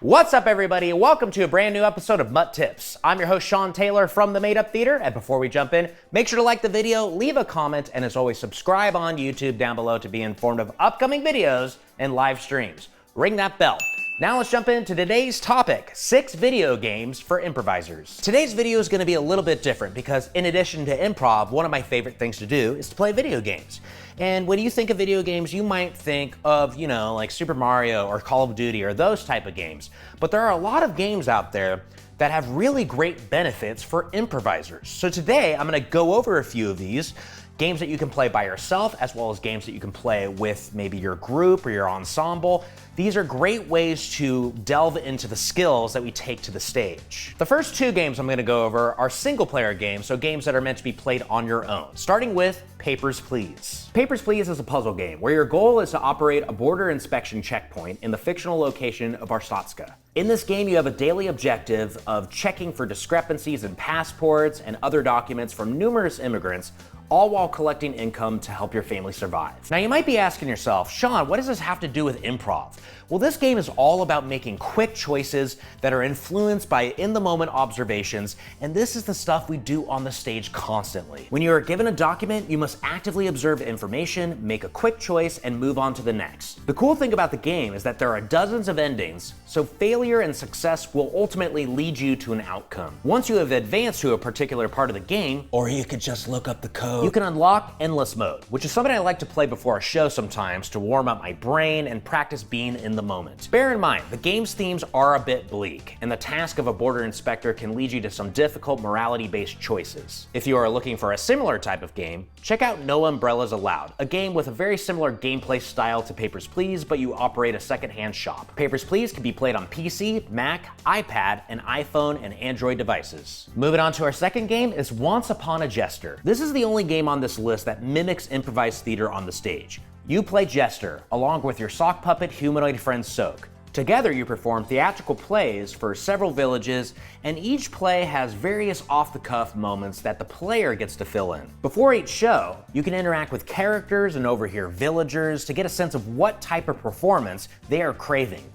What's up, everybody? Welcome to a brand new episode of MUT Tips. I'm your host, Sean Taylor from the Made Up Theater, and before we jump in, make sure to like the video, leave a comment, and as always, subscribe on YouTube down below to be informed of upcoming videos and live streams. Ring that bell. Now let's jump into today's topic, 6 video games for improvisers. Today's video is going to be a little bit different because in addition to improv, one of my favorite things to do is to play video games. And when you think of video games, you might think of, like Super Mario or Call of Duty or those type of games. But there are a lot of games out there that have really great benefits for improvisers. So today I'm going to go over a few of these. Games that you can play by yourself, as well as games that you can play with maybe your group or your ensemble. These are great ways to delve into the skills that we take to the stage. The first 2 games I'm gonna go over are single player games, so games that are meant to be played on your own, starting with Papers, Please. Papers, Please is a puzzle game where your goal is to operate a border inspection checkpoint in the fictional location of Arstotzka. In this game, you have a daily objective of checking for discrepancies in passports and other documents from numerous immigrants, all while collecting income to help your family survive. Now you might be asking yourself, Sean, what does this have to do with improv? Well, this game is all about making quick choices that are influenced by in-the-moment observations, and this is the stuff we do on the stage constantly. When you are given a document, you must actively observe information, make a quick choice, and move on to the next. The cool thing about the game is that there are dozens of endings, so failure and success will ultimately lead you to an outcome. Once you have advanced to a particular part of the game, or you could just look up the code, you can unlock endless mode, which is something I like to play before a show sometimes to warm up my brain and practice being in the moment. Bear in mind, the game's themes are a bit bleak, and the task of a border inspector can lead you to some difficult morality-based choices. If you are looking for a similar type of game, check out No Umbrellas Allowed, a game with a very similar gameplay style to Papers, Please, but you operate a secondhand shop. Papers, Please can be played on PC, Mac, iPad, and iPhone and Android devices. Moving on to our second game is Once Upon a Jester. This is the only game on this list that mimics improvised theater on the stage. You play Jester, along with your sock puppet humanoid friend Soak. Together you perform theatrical plays for several villages, and each play has various off-the-cuff moments that the player gets to fill in. Before each show, you can interact with characters and overhear villagers to get a sense of what type of performance they are craving.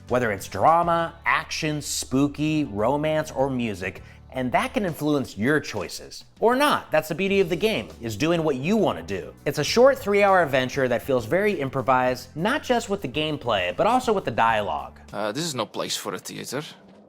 Whether it's drama, action, spooky, romance, or music, and that can influence your choices. Or not. That's the beauty of the game, is doing what you want to do. It's a short 3-hour adventure that feels very improvised, not just with the gameplay, but also with the dialogue. This is no place for a theater.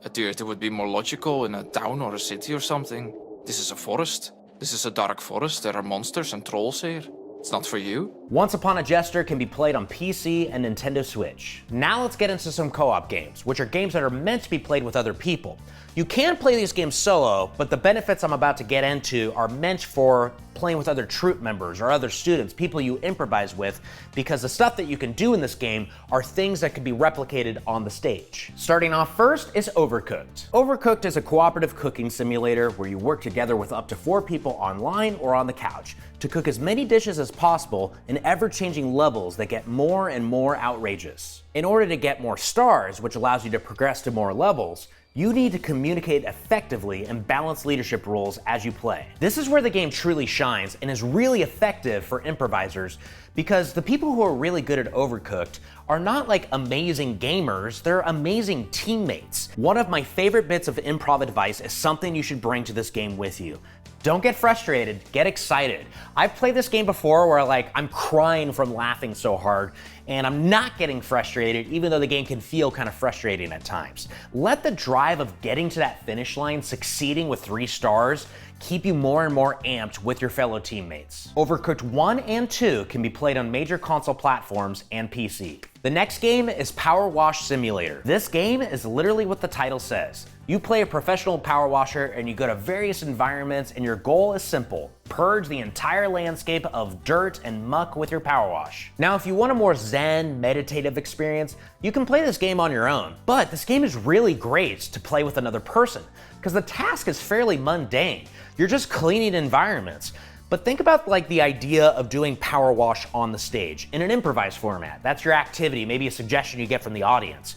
A theater would be more logical in a town or a city or something. This is a forest. This is a dark forest. There are monsters and trolls here. It's not for you. Once Upon a Jester can be played on PC and Nintendo Switch. Now let's get into some co-op games, which are games that are meant to be played with other people. You can play these games solo, but the benefits I'm about to get into are meant for playing with other troupe members or other students, people you improvise with, because the stuff that you can do in this game are things that can be replicated on the stage. Starting off first is Overcooked. Overcooked is a cooperative cooking simulator where you work together with up to 4 people online or on the couch to cook as many dishes as possible in ever-changing levels that get more and more outrageous. In order to get more stars, which allows you to progress to more levels, you need to communicate effectively and balance leadership roles as you play. This is where the game truly shines and is really effective for improvisers because the people who are really good at Overcooked are not like amazing gamers, they're amazing teammates. One of my favorite bits of improv advice is something you should bring to this game with you. Don't get frustrated, get excited. I've played this game before where I'm crying from laughing so hard and I'm not getting frustrated even though the game can feel kind of frustrating at times. Let the drive of getting to that finish line, succeeding with 3 stars, keep you more and more amped with your fellow teammates. Overcooked 1 and 2 can be played on major console platforms and PC. The next game is Powerwash Simulator. This game is literally what the title says. You play a professional power washer and you go to various environments and your goal is simple. Purge the entire landscape of dirt and muck with your power wash. Now, if you want a more zen, meditative experience, you can play this game on your own. But this game is really great to play with another person because the task is fairly mundane. You're just cleaning environments. But think about the idea of doing power wash on the stage in an improvised format. That's your activity, maybe a suggestion you get from the audience.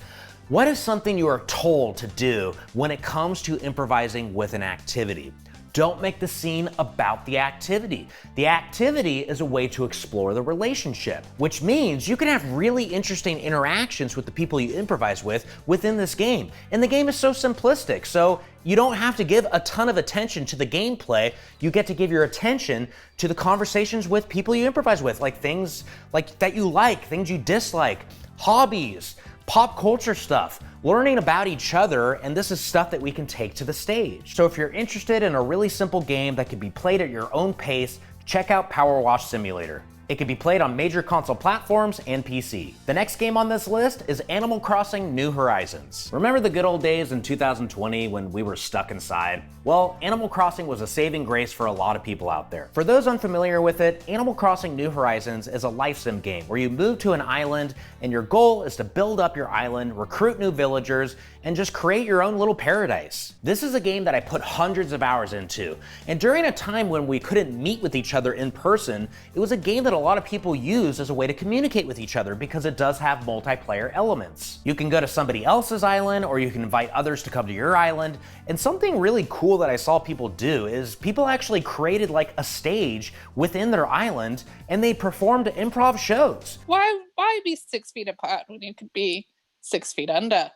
What is something you are told to do when it comes to improvising with an activity? Don't make the scene about the activity. The activity is a way to explore the relationship, which means you can have really interesting interactions with the people you improvise with within this game. And the game is so simplistic, so you don't have to give a ton of attention to the gameplay. You get to give your attention to the conversations with people you improvise with, like things like that you like, things you dislike, hobbies, pop culture stuff, learning about each other, and this is stuff that we can take to the stage. So if you're interested in a really simple game that can be played at your own pace, check out Powerwash Simulator. It can be played on major console platforms and PC. The next game on this list is Animal Crossing New Horizons. Remember the good old days in 2020 when we were stuck inside? Well, Animal Crossing was a saving grace for a lot of people out there. For those unfamiliar with it, Animal Crossing New Horizons is a life sim game where you move to an island and your goal is to build up your island, recruit new villagers, and just create your own little paradise. This is a game that I put hundreds of hours into, and during a time when we couldn't meet with each other in person, it was a game that a lot of people use as a way to communicate with each other because it does have multiplayer elements. You can go to somebody else's island or you can invite others to come to your island, and something really cool that I saw people do is people actually created like a stage within their island and they performed improv shows. Why be 6 feet apart when you could be 6 feet under?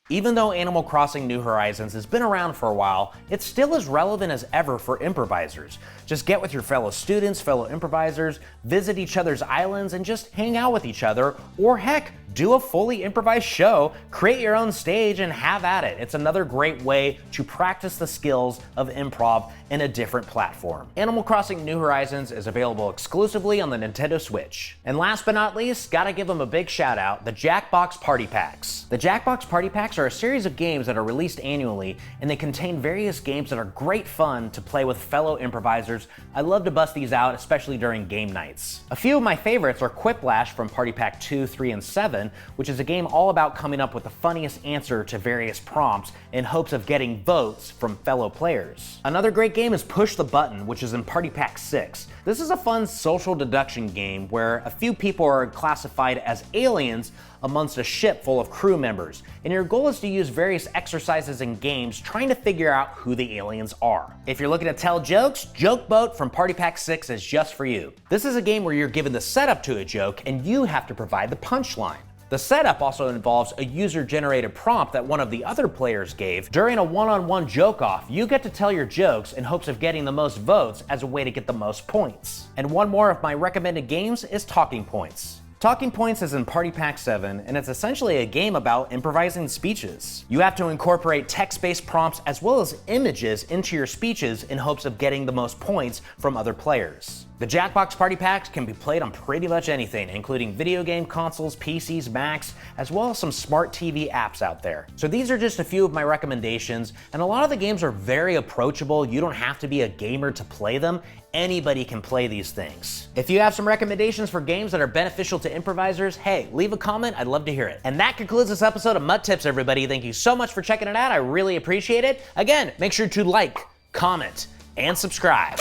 Even though Animal Crossing New Horizons has been around for a while, it's still as relevant as ever for improvisers. Just get with your fellow students, fellow improvisers, visit each other's islands, and just hang out with each other, or heck, do a fully improvised show, create your own stage, and have at it. It's another great way to practice the skills of improv in a different platform. Animal Crossing New Horizons is available exclusively on the Nintendo Switch. And last but not least, gotta give them a big shout out, the Jackbox Party Packs. The Jackbox Party Packs are a series of games that are released annually, and they contain various games that are great fun to play with fellow improvisers. I love to bust these out, especially during game nights. A few of my favorites are Quiplash from Party Pack 2, 3, and 7, which is a game all about coming up with the funniest answer to various prompts in hopes of getting votes from fellow players. Another great game is Push the Button, which is in Party Pack 6. This is a fun social deduction game where a few people are classified as aliens amongst a ship full of crew members, and your goal is to use various exercises and games trying to figure out who the aliens are. If you're looking to tell jokes, Joke Boat from Party Pack 6 is just for you. This is a game where you're given the setup to a joke and you have to provide the punchline. The setup also involves a user-generated prompt that one of the other players gave. During a one-on-one joke-off, you get to tell your jokes in hopes of getting the most votes as a way to get the most points. And one more of my recommended games is Talking Points. Talking Points is in Party Pack 7, and it's essentially a game about improvising speeches. You have to incorporate text-based prompts as well as images into your speeches in hopes of getting the most points from other players. The Jackbox Party Packs can be played on pretty much anything, including video game consoles, PCs, Macs, as well as some smart TV apps out there. So these are just a few of my recommendations, and a lot of the games are very approachable. You don't have to be a gamer to play them. Anybody can play these things. If you have some recommendations for games that are beneficial to improvisers, hey, leave a comment, I'd love to hear it. And that concludes this episode of MUT Tips, everybody. Thank you so much for checking it out, I really appreciate it. Again, make sure to like, comment, and subscribe.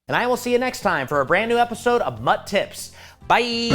And I will see you next time for a brand new episode of MUT Tips. Bye!